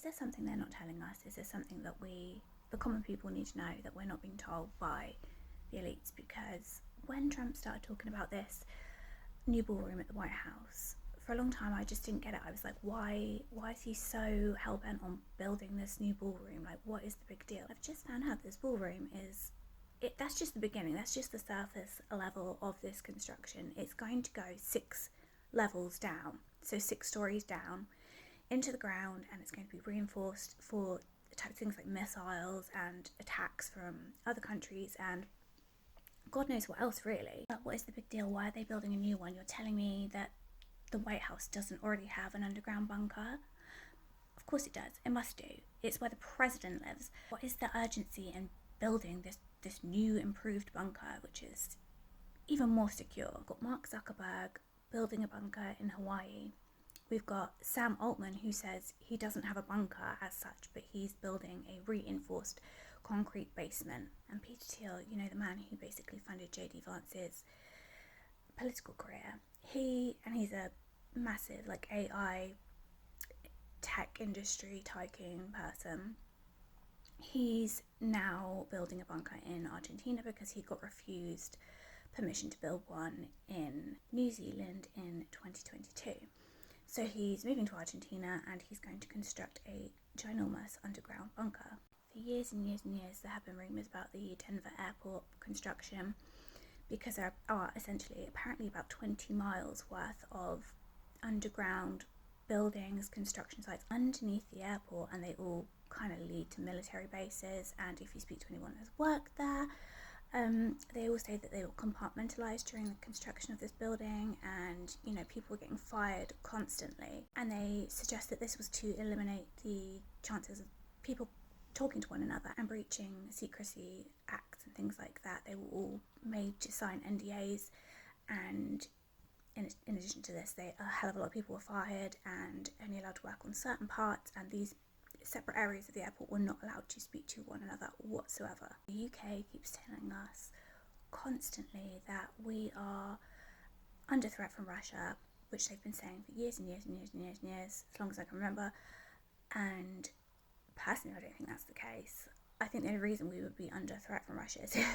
there something they're not telling us? Is there something that we, the common people, need to know that we're not being told by the elites? Because when Trump started talking about this new ballroom at the White House, for a long time I just didn't get it. I was like, why is he so hell-bent on building this new ballroom? Like, what is the big deal? I've just found out this ballroom is, that's just the beginning. That's just the surface level of this construction. It's going to go 6 levels down, so 6 stories down into the ground, and it's going to be reinforced for things like missiles and attacks from other countries and God knows what else, really. But what is the big deal? Why are they building a new one? You're telling me that the White House doesn't already have an underground bunker? Of course it does. It must do. It's where the president lives. What is the urgency in building this new improved bunker, which is even more secure? We've got Mark Zuckerberg building a bunker in Hawaii. We've got Sam Altman, who says he doesn't have a bunker as such, but he's building a reinforced concrete basement. And Peter Thiel, you know, the man who basically funded J.D. Vance's political career, he's a massive like AI tech industry tycoon person. He's now building a bunker in Argentina because he got refused permission to build one in New Zealand in 2022. So he's moving to Argentina and he's going to construct a ginormous underground bunker. For years and years and years, there have been rumours about the Denver airport construction, because there are essentially apparently about 20 miles worth of underground buildings, construction sites underneath the airport, and they all kind of lead to military bases. And if you speak to anyone who's worked there, they all say that they were compartmentalized during the construction of this building, and you know, people were getting fired constantly, and they suggest that this was to eliminate the chances of people talking to one another and breaching secrecy acts and things like that. They were all made to sign NDAs, and in addition to this, a hell of a lot of people were fired and only allowed to work on certain parts, and these separate areas of the airport were not allowed to speak to one another whatsoever. The UK keeps telling us constantly that we are under threat from Russia, which they've been saying for years and years and years and years and years, as long as I can remember. And personally, I don't think that's the case. I think the only reason we would be under threat from Russia is if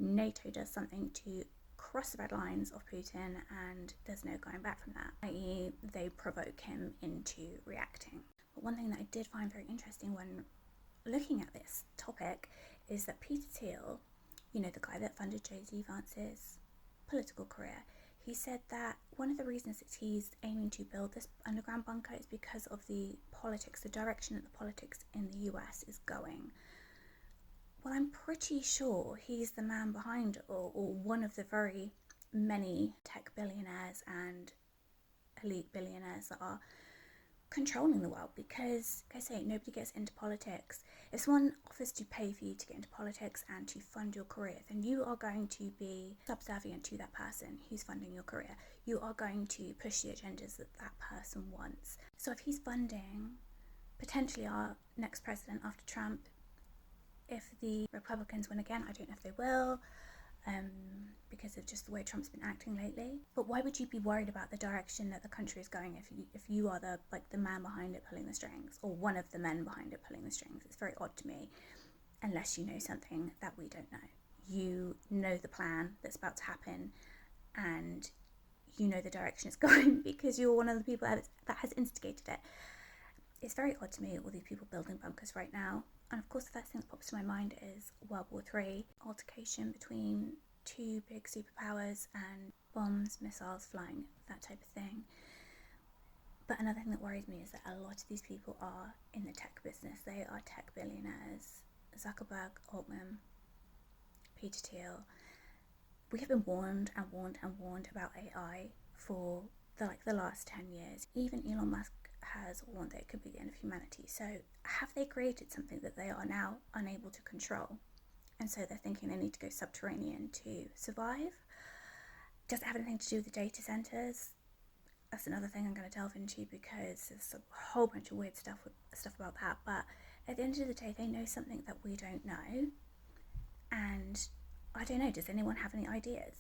NATO does something to cross the red lines of Putin and there's no going back from that, i.e. they provoke him into reacting. But one thing that I did find very interesting when looking at this topic is that Peter Thiel, you know, the guy that funded J.D. Vance's political career, he said that one of the reasons that he's aiming to build this underground bunker is because of the politics, the direction that the politics in the US is going. Well, I'm pretty sure he's the man behind, or one of the very many tech billionaires and elite billionaires that are controlling the world, because, like I say, nobody gets into politics. If someone offers to pay for you to get into politics and to fund your career, then you are going to be subservient to that person who's funding your career. You are going to push the agendas that that person wants. So if he's funding potentially our next president after Trump, if the Republicans win again, I don't know if they will, because of just the way Trump's been acting lately. But why would you be worried about the direction that the country is going if you are the man behind it pulling the strings, or one of the men behind it pulling the strings? It's very odd to me, unless you know something that we don't know. You know the plan that's about to happen, and you know the direction it's going because you're one of the people that has instigated it. It's very odd to me, all these people building bunkers right now. And of course, the first thing that pops to my mind is World War III, altercation between two big superpowers and bombs, missiles flying, that type of thing. But another thing that worries me is that a lot of these people are in the tech business. They are tech billionaires. Zuckerberg, Altman, Peter Thiel. We have been warned and warned and warned about AI for the last 10 years. Even Elon Musk has warned that it could be the end of humanity. So have they created something that they are now unable to control? And so they're thinking they need to go subterranean to survive? Does it have anything to do with the data centers? That's another thing I'm going to delve into, because there's a whole bunch of weird stuff about that. But at the end of the day, they know something that we don't know. And I don't know, does anyone have any ideas?